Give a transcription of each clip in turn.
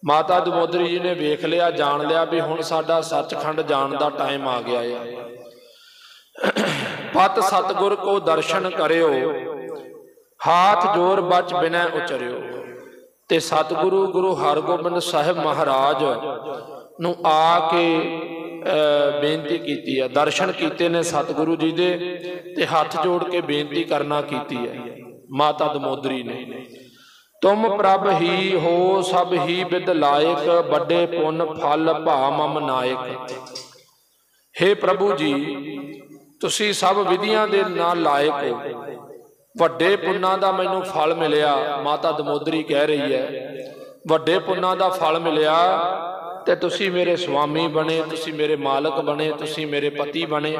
माता दमोदरी जी ने वेख लिया, जान लिया भी हुण साडा सचखंड जाण दा टाइम आ गया है। पत सतगुर को दर्शन करियो, हाथ जोर बच बिनै उचरियो। ते सतगुरु गुरु हरगोबिंद साहिब महाराज नूं आके बेनती की है, दर्शन किए ने सतगुरु जी दे, ते हाथ जोड़ के बेनती करना की है माता दमोदरी ने। तुम प्रभ ही हो सब ही विद लायक, बड़े पुन फल भा मम नायक। हे प्रभु जी, तुसी सब विधियां दे नाल लायक हो, वड्डे पुन्नां दा मैनूं फल मिलिया। माता दमोदरी कह रही है वड्डे पुन्नां दा फल मिलिया, ते तुसी मेरे स्वामी बने, तुसी मेरे मालक बने, तुसी मेरे पति बने।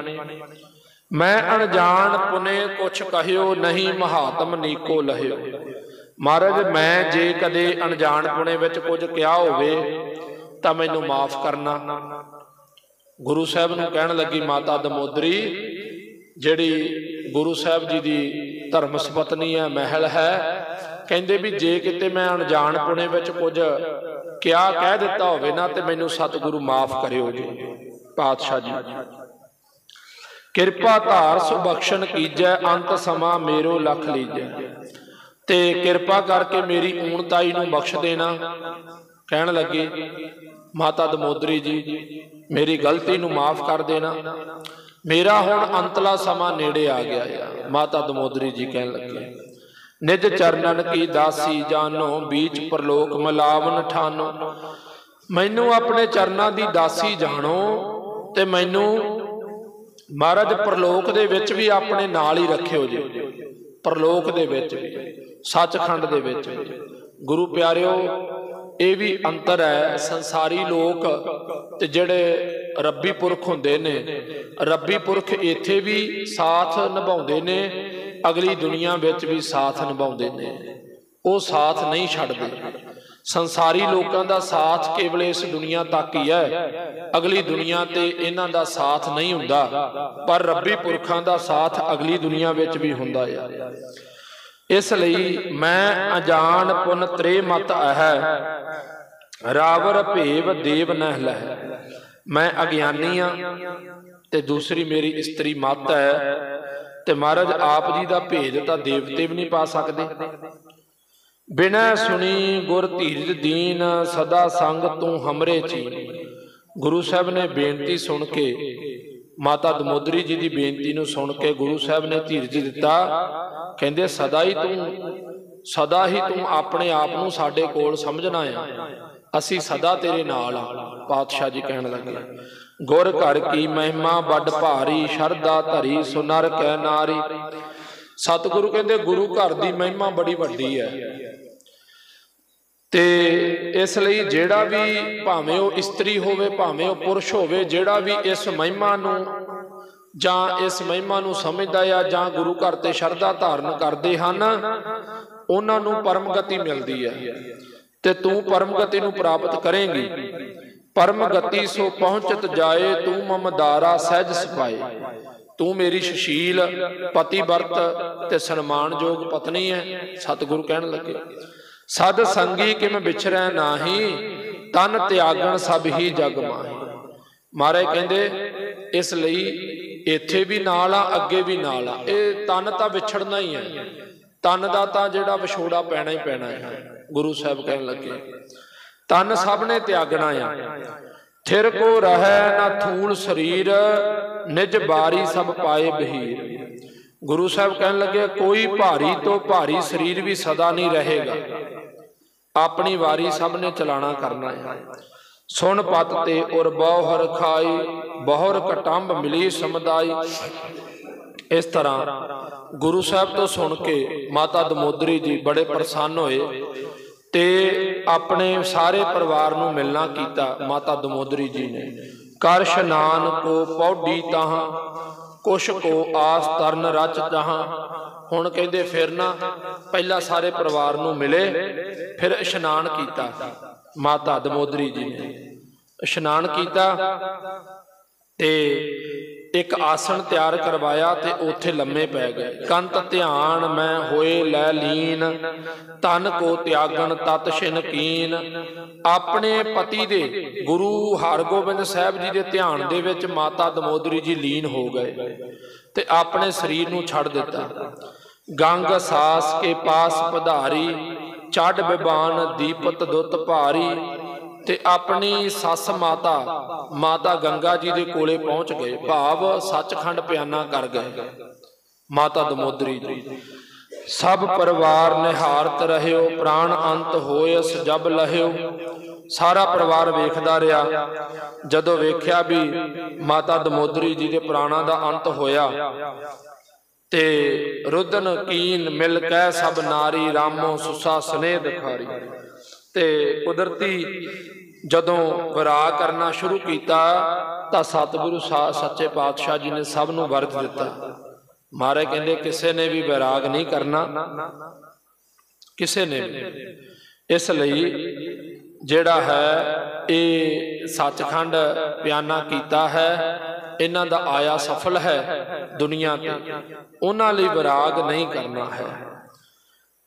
मैं अनजान पुने कुछ कहियो, नहीं महात्म नीको लहियो। महाराज मैं जे कदे अनजान पुने विच कुछ कहा होवे तां मैनूं माफ करना। गुरु साहब नूं कहण लगी माता दमोदरी, जिहड़ी गुरु साहब जी दी धर्म सपत्नी है, महल है, कहंदे भी जे किते मैं अनजान पुणे विच कुछ क्या कह दिता होवे ना, ते मैनूं सतगुरु माफ करियो जी। पातशाह जी किरपा धार सुबख्शन कीजै, अंत समा मेरो लख लीजै। ते किरपा करके मेरी ऊणताई नूं बख्श देना। कहण लगी माता दमोदरी जी, मेरी गलती नूं माफ कर देना, मेरा हुण अंतला समा नेड़े आ गया है। माता दमोदरी जी कहण लगे निज चरणन की दासी जानो, बीच परलोक मिलावन ठानो। मैनू अपने चरनां दी दासी जानो, ते मैनू महाराज परलोक दे विच भी अपने नाल ही रखियो जी। परलोक दे विच भी, सचखंड दे विच भी। गुरु प्यारिओ, ये भी अंतर है। संसारी लोक ते जिहड़े रब्बी पुरख हुंदे ने, रब्बी पुरख इत्थे भी साथ निभाउंदे ने, अगली दुनिया विच भी साथ निभाउंदे ने, वो साथ नहीं छड्डदे। संसारी लोगों का साथ केवल इस दुनिया तक ही है, अगली दुनिया ते इन्हां दा साथ नहीं हुंदा, पर रब्बी पुरखां दा साथ अगली दुनिया विच भी हुंदा है। इसलिए मैं अजान पुन त्रे मत है, रावर भेव देव न लह। मैं अज्ञानी हाँ, ते दूसरी मेरी स्त्री मत है, ते महाराज आप जी का भेद तो देवते भी नहीं पा सकते। बिना सुनी गुर धीरज दीन, सदा संग तू हमरे चीन। गुरु साहब ने बेनती सुन के, माता दमोदरी जी की बेनती नूं सुन के गुरु साहब ने धीरज दिता। कहंदे सदा ही तू अपने आप नूं साडे कोल समझना है, असी सदा तेरे नाल आ। पातशाह जी कहण लगे गुर घर की महिमा बड़ भारी, शरदा धरी सुनर कै नारी। सतगुरु कहंदे गुरु घर की महिमा बड़ी वड्डी है, ते इसलिए जेड़ा भी भावें वो स्त्री होवे भावें वो पुरुष होवे, जेड़ा भी इस महिमा नूं जां इस महिमा नूं समझदा या जां गुरु घर ते शरदा धारण करदे हन, उन्हां नूं परम गति मिलदी है, ते तू परम गति नूं प्राप्त करेंगी। परम गति सो पहुंचत जाए, तू ममदारा सहज सपाए। तू मेरी सुशील पतिव्रत ते सन्मानयोग पत्नी है। सतगुरु कहण लगे सद संगी किम बिछरै नाही, तन त्यागण सब ही जग माही। महाराज कहंदे इसलिए इत्थे भी नाल आ, अगे भी नाल आ। ये तन तां विछड़ना ही है, तन दा तां जिहड़ा विछोड़ा पैना ही पैना है। गुरु साहब कहण लगे तन सब ने त्यागना है, थिर को रहै ना थूल शरीर, निज बारी सब पाए बहीर। गुरु साहब कहण लगे कोई भारी तो भारी शरीर भी सदा नहीं रहेगा, अपनी वारी सब ने चलाना करना है। सुन पत ते उर बहुर खाई, बहुर कटंब मिली समुदाई। इस तरह गुरु साहब तो सुन के माता दमोदरी जी बड़े प्रसन्न होए, ते अपने सारे परिवार नूं मिलना कीता। माता दमोदरी जी ने कर शनान को पौड़ी ताहां, कुछ को आस तरन रच जहां। हुण कहंदे फिर ना पहला सारे परिवार नूं मिले, फिर इशनान कीता। माता दमोदरी जी ने इशनान कीता, ते एक आसन तैयार करवाया ते उत्थे लम्मे पै गए। कंत ध्यान मैं होए लै लीन, तन को त्यागन तत छिन कीन। अपने पति दे गुरु हरगोबिंद साहब जी दे ध्यान दे विच माता दमोदरी जी लीन हो गए ते अपने शरीर नूं छड़ दिता। गंग सास के पास पधारी, चढ़ बिबान दीपत दुत भारी। ते अपनी सस माता माता गंगा जी दे कोले पहुंच गए, भाव सचखंड प्याना कर गए। माता दमोदरी जी सब परिवार निहारत रहियो, प्राण अंत होयस जब लहियो। सारा परिवार वेखदा रहा। जदों वेख्या भी माता दमोदरी जी दे प्राणा दा अंत होया ते रुदन कीन मिल कै सब नारी, रामो सुसा स्नेह दिखारी। ते कुदरती जदों विराग करना शुरू किया तो सतगुरु सच्चे पातशाह जी ने सब नूं वरद दिता। महाराज कहंदे किसी ने भी विराग नहीं करना, किसी ने भी। इसलिए जिहड़ा है ये सचखंड प्याना कीता है, इन्हां दा आया सफल है दुनिया ते, उन्हां लई विराग नहीं करना है।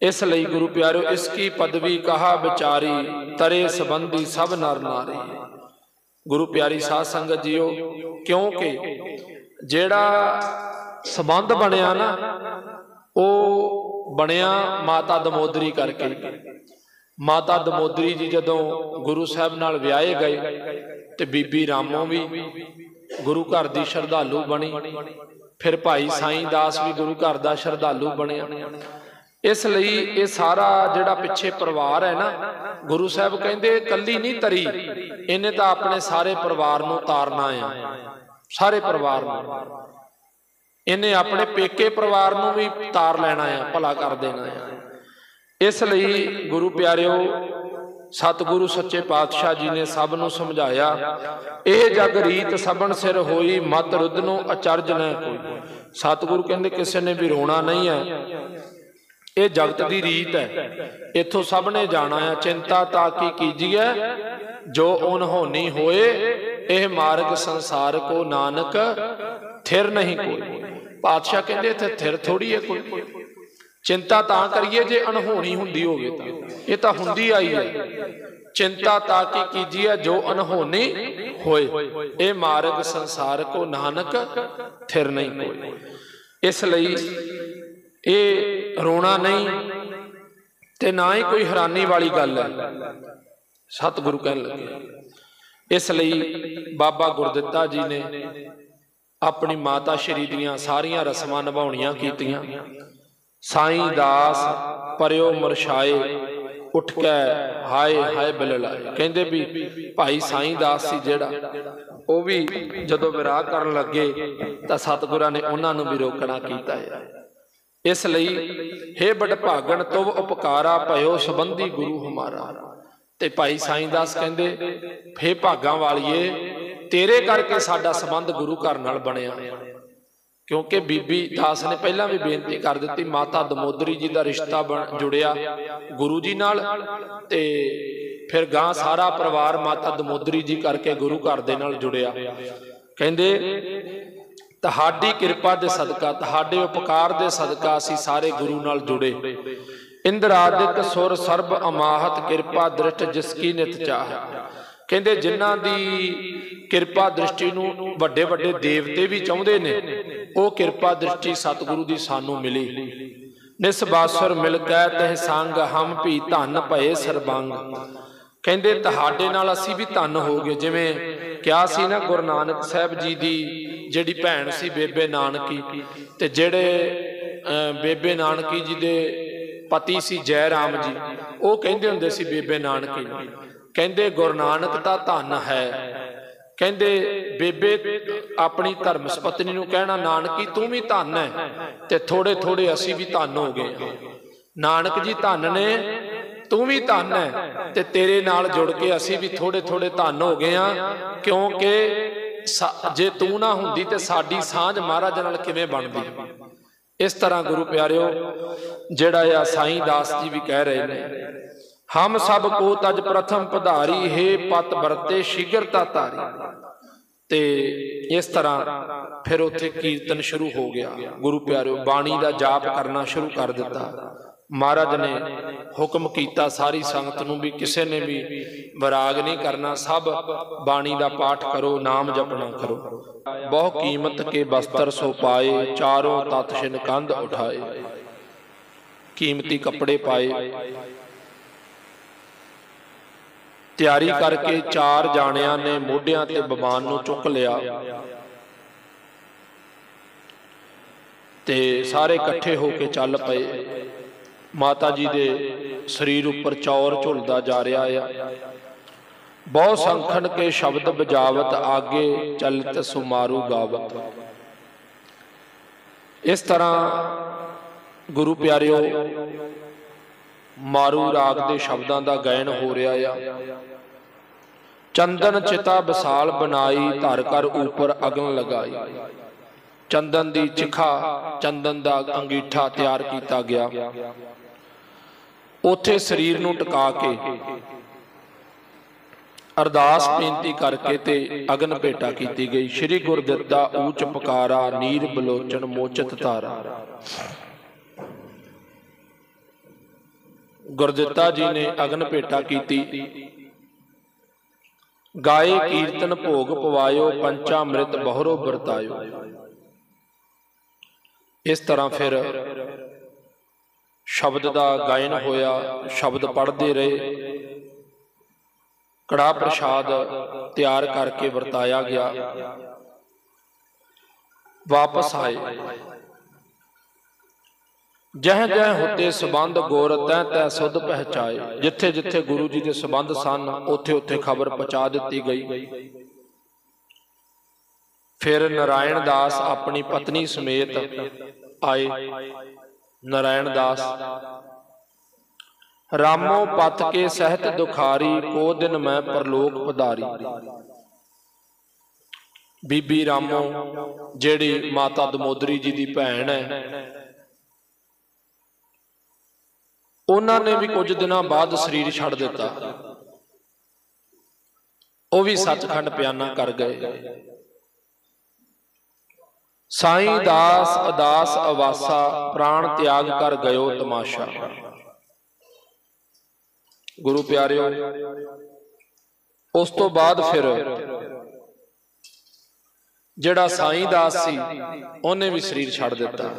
इसलिए गुरु प्यारो इसकी पदवी कहा विचारी, तरे संबंधी सब नर नारी। गुरु प्यारी साध संगत जीओ, क्योंकि जेड़ा संबंध बनया ना वो बनया माता दमोदरी करके। माता दमोदरी जी जदों गुरु साहब नाल विआहे गए ते बीबी रामो भी गुरु घर दी श्रद्धालु बनी, फिर भाई साईं दास भी गुरु घर दा श्रद्धालु बनिया। इसलिए ये सारा जिहड़ा पिछे परिवार है ना, गुरु साहब कहंदे कल्ली नहीं तरी, इन्हें तो अपने सारे परिवार नूं तारना है, सारे परिवार नूं। इन्हें अपने पेके परिवार नूं भी तार लेना है, भला कर देना है। इसलिए गुरु प्यारिओ सतगुरु सच्चे पातशाह जी ने सब नूं समझाया, ए जग रीत सबन सिर होई, मत रुदनो अचरज न कोई। सतगुरु कहंदे किसी ने भी रोना नहीं है, ये जगत की रीत है, इथों सब ने जाना है। चिंता ताकि कीजिए जो अनहोनी होए, यह मार्ग संसार को नानक थिर नहीं कोई। पातशाह कहते इत्थे थिर थोड़ी है कोई, चिंता तां करिए जे अनहोनी हुंदी होवे तां, ये तां हुंदी आई है। चिंता ताकि कीजिए जो अनहोनी होए, ये मार्ग संसार को नानक थिर नहीं कोई। इसलिए ये रोना नहीं ते ना ही कोई हैरानी वाली गल है, सतगुरु कहन लगे। इसलिए बाबा गुरदित्ता जी ने अपनी माता श्री दियां सारियां रस्मां निभाउणियां कीतियां। साईं दास परियो मरछाए, उठ के हाय हाय बिललाए। कहंदे भी भाई साईं दास सी जिहड़ा, वो भी जदों विराग करन लगे तां सतगुरां ने उन्हां नूं भी रोकना कीता है। इसलिए हे बड़भागन तुव उपकारा, भयो संबंधी गुरु हमारा। ते भाई साईं दास कहंदे हे भागां वालिए, तेरे करके साडा संबंध गुरु घर नाल बनिया। क्योंकि बीबी दास ने पहला भी बेनती कर दी, माता दमोदरी जी का रिश्ता जुड़िया गुरु जी नाल, ते फिर गां सारा परिवार माता दमोदरी जी करके गुरु घर दे नाल जुड़िया। कहंदे तुहाडी किरपा दे सदका, तुहाडे उपकार दे सदका असीं सारे गुरु नाल जुड़े। इंद्रादिक सुर सर्ब अमाहत, किरपा दृष्ट जिसकी नित चाह। कहंदे जिन्हां दी किरपा दृष्टि नूं वड्डे वड्डे देवते भी चाहुंदे ने, वो किरपा दृष्टि सतगुरु दी सानू मिली। निसबासुर मिल कै तह संग, हम भी धन भए सरबंग। कहंदे तुहाडे नाल असीं भी धन हो गए। जिवें क्या सी ना गुरु नानक साहब जी दी जिहड़ी भैण सी बेबे नानकी, ते जिहड़े बेबे नानकी जी दे पति सी जय राम जी, वो कहंदे हुंदे सी बेबे नानकी। कहंदे गुरु नानक दा धन है। कहंदे बेबे अपनी धर्म पत्नी नूं कहना, नानकी तू भी धन है, ते थोड़े थोड़े असीं भी धन हो गए। नानक जी धन ने, तू भी धन है, ते तेरे नाल जुड़ के असीं भी थोड़े थोड़े धन हो गए हैं। क्योंकि जे तू ना हुंदी ते साडी सांझ महाराज नाल किवें बनदी। इस तरह गुरु प्यारिओ जिहड़ा आ साईं दास जी भी कह रहे हैं, हम सब को तज प्रथम पधारी, हे पत बरते शीघ्रता तारी। ਤੇ इस तरह फिर उत्थे कीर्तन शुरू हो गया। गुरु प्यारे बाणी का जाप करना शुरू कर दिता। महाराज ने हुक्म किया सारी संगत नूं भी किसी ने भी वैराग नहीं करना, सब बाणी का पाठ करो, नाम जपना करो। बहु कीमत के बस्तर सो पाए, चारों तत छिन कंध उठाए। कीमती कपड़े पाए, तैयारी करके चार जाणिया ने मोढियां ते बमान नूं चुक लिया ते सारे इकट्ठे होके चल पे। माता जी दे शरीर उपर चौर झुलदा जा रहा है। बहुत संखन के शब्द बजावत, आगे चलत सुमारू गावत। इस तरह गुरु प्यारिओ मारू राग दे शब्दां दा गायन हो रहा है। चंदन चिता बसाल बनाई, धर कर ऊपर अगन लगाई। चंदन दी चिखा, चंदन दा अंगीठा तैयार किया गया। उथे शरीर नूं टका के अरदास बेनती करके ते अगन भेटा की गई। श्री गुरदित्ता ऊच पकारा, नीर बलोचन मोचत तारा। गुरदित्ता जी ने अगन भेटा की, गाए कीर्तन भोग पवायो, पंचामृत बहुरो वरतायो। इस तरह फिर शब्द का गायन होया, शब्द पढ़ते रहे। कड़ा प्रसाद तैयार करके वरताया गया। वापस आए। जह जह होते संबंध गुर, तै तै सुध पहचाए। जिथे जिथे गुरु जी के संबंध सन, उथे उथे खबर पहुंचा दी गई। फिर नारायण दास अपनी पत्नी समेत आए। नारायण दास रामो पथ के सहत दुखारी, को दिन मैं परलोक पधारी। बीबी रामो जेड़ी माता दमोदरी जी की भैन है, उन्होंने भी कुछ दिनों बाद शरीर छड़ दिता। वो भी सचखंड प्याना कर गए। साईं दास अदास अवासा, प्राण त्याग कर गयो तमाशा। गुरु प्यारिओ उस तो बाद फिर जिहड़ा साईं दास सी, उन्हें भी शरीर छड़ दिता।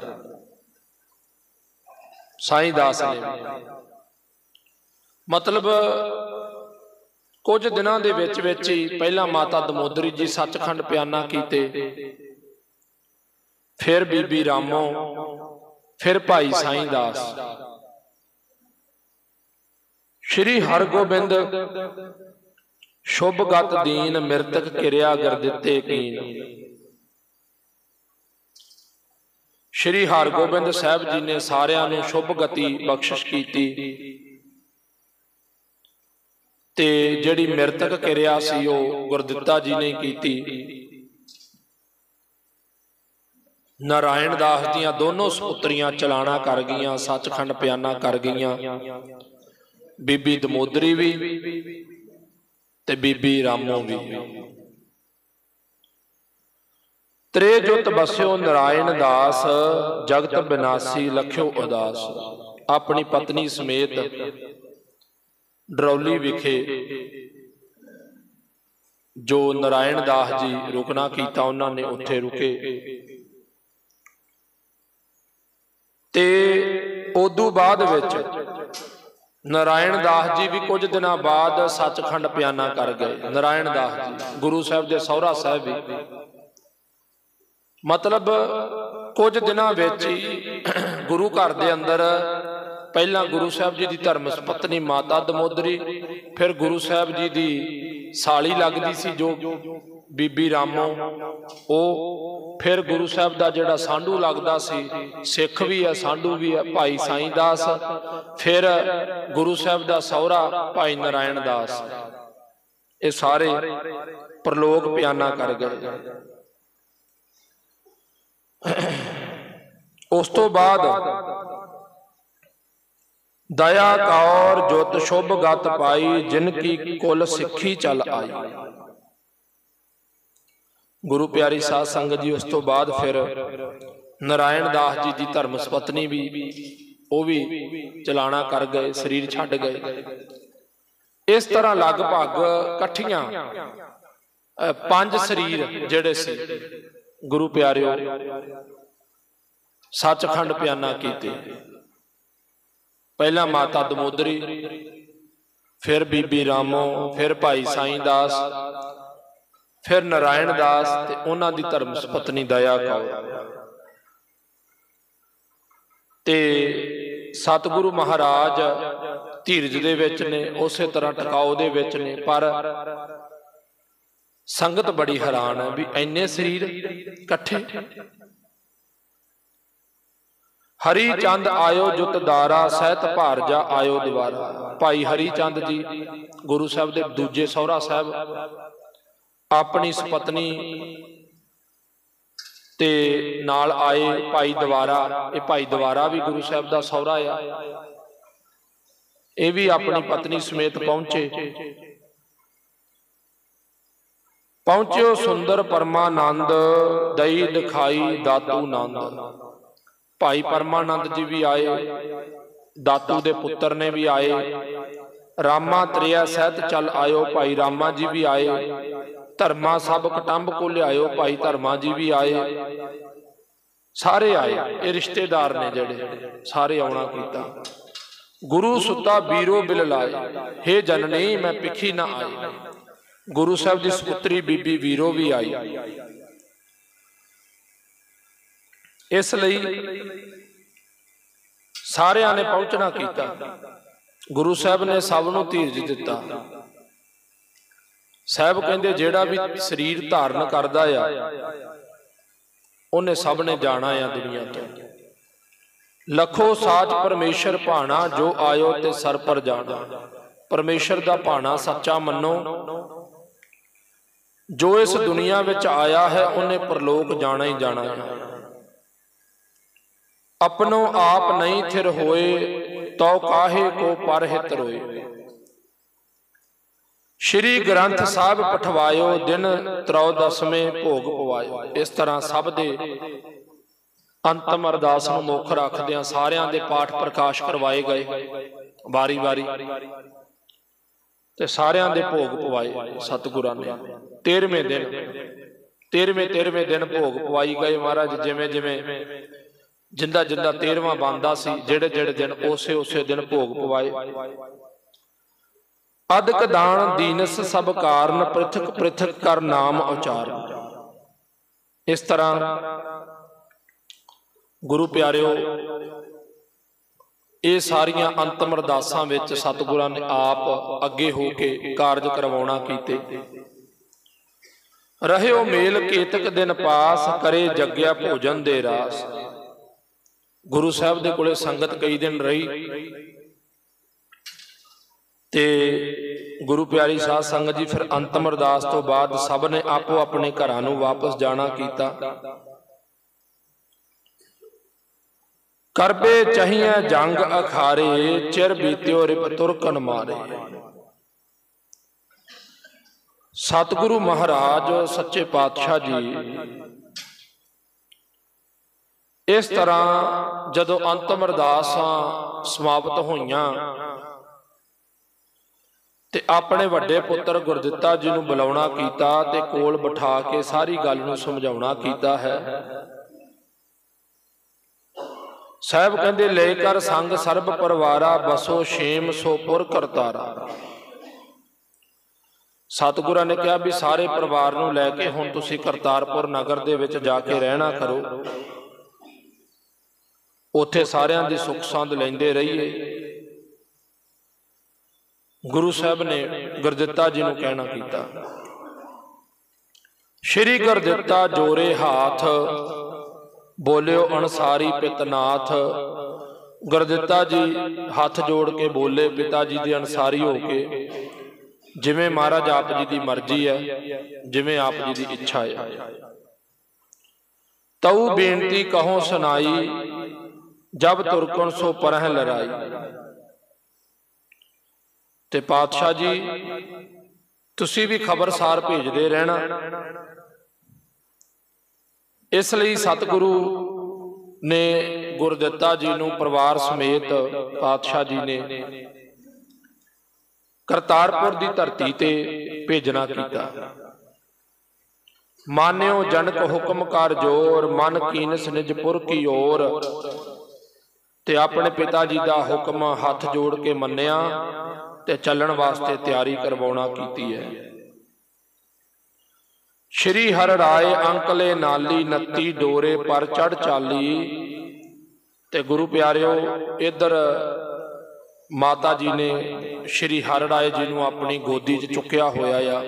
साईं दास ने मतलब कुछ दिनों के विच ही पहला माता दमोदरी जी सचखंड प्याना कीते, फिर बीबी रामो, फिर भाई साईं दास। श्री हरगोबिंद शुभ गत दीन, मृतक किरिया गुरदित्ते कीन। श्री हरगोबिंद साहब जी ने सारियां नूं शुभ गति बख्शिश की ते जिहड़ी मृतक किरिया सी वो गुरदित्ता जी ने की। नारायण दास दियां दोनों सपुत्रियां चलाना कर गईयां, सचखंड प्याना कर गईयां। बीबी दमोदरी भी ते बीबी रामो भी। त्रेजुत बस्यो नारायण दास, जगत विनाशी लख्यो उदास। अपनी पत्नी समेत डरौली विखे जो नारायण दास जी रुकना कीता, उन्होंने उत्थे रुके। ते उदू बाद विच नारायण दास जी भी कुछ दिनों बाद सचखंड प्याना कर गए। नारायण दास जी गुरु साहब के सौरा साहब भी, मतलब कुछ दिनों विच ही गुरु घर के अंदर पहला गुरु साहब जी की धर्म पत्नी माता दमोदरी, फिर गुरु साहब जी की साली लगती सी जो बीबी रामो, वो फिर गुरु साहब का जिहड़ा सांढू लगदा सी, सिख भी है सांढू भी है, भाई साईं दास, फिर गुरु साहब का सौरा भाई नारायण दास। ये सारे परलोक प्याना कर गए। उस तो बाद दया कौर जुत शुभ गत पाई, जिनकी कुल सिखी चल आई। गुरु प्यारी साध संगत जी। उस तो बाद फिर नारायण दास जी की धर्म सपत्नी भी वो भी चलाना कर गए, शरीर छड्ड गए। इस तरह लगभग इकट्ठियां 5 शरीर जिहड़े सी गुरु प्यारिओ सचखंड प्याना कीते। पहला माता दमोदरी, फिर बीबी रामो, फिर भाई साईं दास, फिर नारायण दास ते उन्हां दी धर्म सपत्नी दया कौर ते सतगुरु महाराज धीरज दे विच ने, उस तरह टकाओ दे विच ने। पर संगत बड़ी हैरान है भी इन्ने शरीर इकट्ठे। हरी चंद आयो जुत दारा, सहत भारजा आयो दुबारा। भाई हरी चंद जी गुरु साहब दे दूजे सौहरा साहब अपनी सपत्नी ते नाल आए। भाई दवारा, ये भाई दवारा भी गुरु साहब दा सौहरा आ, ये भी अपनी पत्नी समेत पहुंचे। पहुंचो सुंदर परमानंद, दई दिखाई दातू नंद। भाई परमानंद जी भी आए, दातू दे पुत्र ने भी आए। रामा त्रिया सहित चल आयो, भाई रामा जी भी आए। धर्मा सब कटंब को लियाओ, भाई धर्मा जी भी आए। सारे आए, ये रिश्तेदार ने जेड़े सारे आना कीता। गुरु सुता बीरो बिल लाए, हे जननी मैं पिखी ना आई। गुरु साहब की सपुत्री बीबी वीरो भी आई। इसलिए सारिਆਂ ने पहुंचना कीता। गुरु साहब ने सब नूं धीरज दिता। साहब कहंदे जेड़ा भी शरीर धारण करदा आ उन्हें सब ने जाना आ दुनिया तो। लखो साच परमेश्वर भाना, जो आयो ते सर पर जाना। परमेश्वर दा भाना सच्चा मनो, जो इस दुनिया विच आया है उन्हें परलोक जाना ही जाना है। अपनो आप नहीं थिर होए, तो काहे को पर हित रोए। श्री ग्रंथ साहब पठवायो, दिन 13वें भोग पवायो। इस तरह सब दे अंतम अरदास नूं मुख रखदिआं सारिआं दे पाठ प्रकाश करवाए गए वारी वारी ते सारिआं दे भोग पवाए सतगुरां ने। 13वें दिन भोग पवाई गए महाराज। जिमें जिमें जिंदा जिंदा 13वां बनदा सी, जेड़े जेड़े दिन उसे उसे दिन भोग पवाए। अदक दान दीनस सब कारण, पृथक पृथक कर नाम उचार। इस तरह गुरु प्यारिओ ये सारियां अंतम अरदासां विच सतगुरां ने आप अगे हो के कारज करवाउणा कीते। रहिओ मेल केतक दिन पास, करे जग्या भोजन दे रास। गुरु साहब दे कोले संगत कई दिन रही ते गुरु प्यारी साध संगत जी फिर अंतम अरदास तो बाद सब ने आपो अपने घरां नूं वापस जाना कीता। करबे चाहिए जंग अखारे, चिर बीत्यो रिप तुरकन मारे। सतगुरु महाराज सच्चे पातशाह जी इस तरह जदों अंतम अरदासां समाप्त होईयां ते अपने वड्डे पुत्र गुरदित्ता जी नूं बुलाउणा कीता ते कोल बिठा के सारी गल नूं समझाउणा कीता है। साहब कहंदे लेकर संग सर्ब परवारा, बसो शेम सो पुर करतारा। सतगुरां ने कहा भी सारे परिवार नूं लैके हुण तुसीं करतारपुर नगर दे विच जाके रहना करो, उत्थे सारियां दी सुख संद लैंदे रहिए। गुरु साहब ने गुरदित्ता जी नूं कहना कीता। श्री गुरदित्ता जोरे हाथ, बोलियो अनसारी पितनाथ। गुरदित्ता जी हाथ जोड़ के बोले पिता जी दे अनसारी हो के, जिवें महाराज आप जी की मर्जी है, जिवें आप जी की इच्छा है। तऊ बेनती कहो सुनाई, जब तुरकन सो परह लड़ाई। ते पातशाह जी तुसी भी खबरसार भेजते रहना, इसलिए सतगुरु ने गुरदित्ता जी नूं परिवार समेत पातशाह जी ने करतारपुर की धरती ते भेजना कीता। मान्यो जनक हुक्म कर जोर, मन कीनस निजपुर की ओर। ते अपने पिता जी का हुक्म हाथ जोड़ के मन्निया ते चलण वास्ते तैयारी करवाउणा कीती है। श्री हर राय अंकले नाली, 29 डोरे पर चढ़ चाली। ते गुरु प्यारिओ इधर माता जी ने श्री हर राय जी नूं अपनी गोदी च चुक्या होया आ।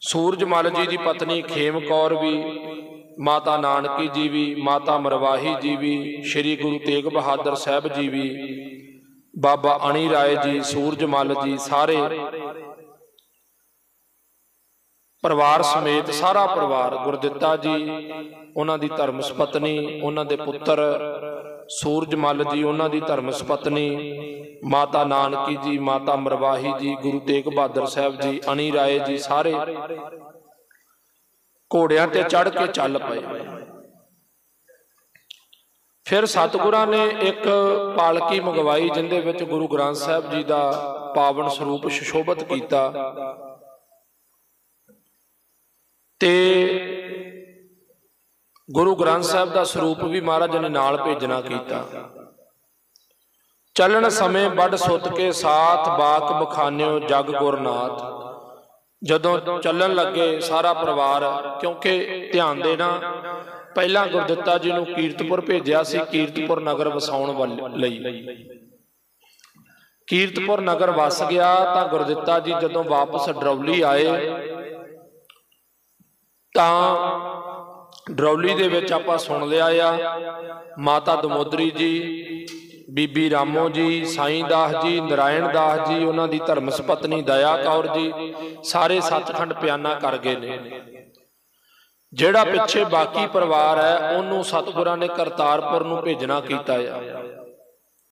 सूरजमल जी की पत्नी खेम कौर भी, माता नानकी जी भी, माता मरवाही जी भी, श्री गुरु तेग बहादुर साहब जी भी, बाबा अणी राय जी, सूरजमल जी, सारे परिवार समेत सारा परिवार, गुरदित्ता जी, उन्हां दी धर्म सपत्नी, उन्हां दे पुत्र सूरजमल जी, उन्हां दी धर्म सपत्नी, माता नानकी जी, माता मरवाही जी, गुरु तेग बहादुर साहब जी, अणी राय जी, सारे घोड़ियां ते चढ़ के चल पे। फिर सतगुरां ने एक पालकी मंगवाई जिंदे विच गुरु ग्रंथ साहब जी का पावन स्वरूप सुशोभित किया। ते गुरु ग्रंथ साहब का स्वरूप भी महाराज ने नाल भेजना कीता। चलन समय बड़ सुत के साथ, बाक बखान्यो जग गुरनाथ। जदों चलन लगे सारा परिवार, क्योंकि ध्यान देना पहला गुरदित्ता जी नूं कीरतपुर भेजिया सी, कीरतपुर नगर वसाउण लई। कीरतपुर नगर वस गया तो गुरदित्ता जी जदों वापस डरौली आए तां डरौली दे विच आपां सुन लिया आ, माता दमोदरी जी, बीबी रामो जी, साईं दास जी, नारायण दास जी, उन्हां दी धर्म सपत्नी दया कौर जी, सारे सचखंड प्याना कर गए ने। जिहड़ा पिछे बाकी परिवार है उन्होंने सतगुरां ने करतारपुर नूं भेजना कीता है।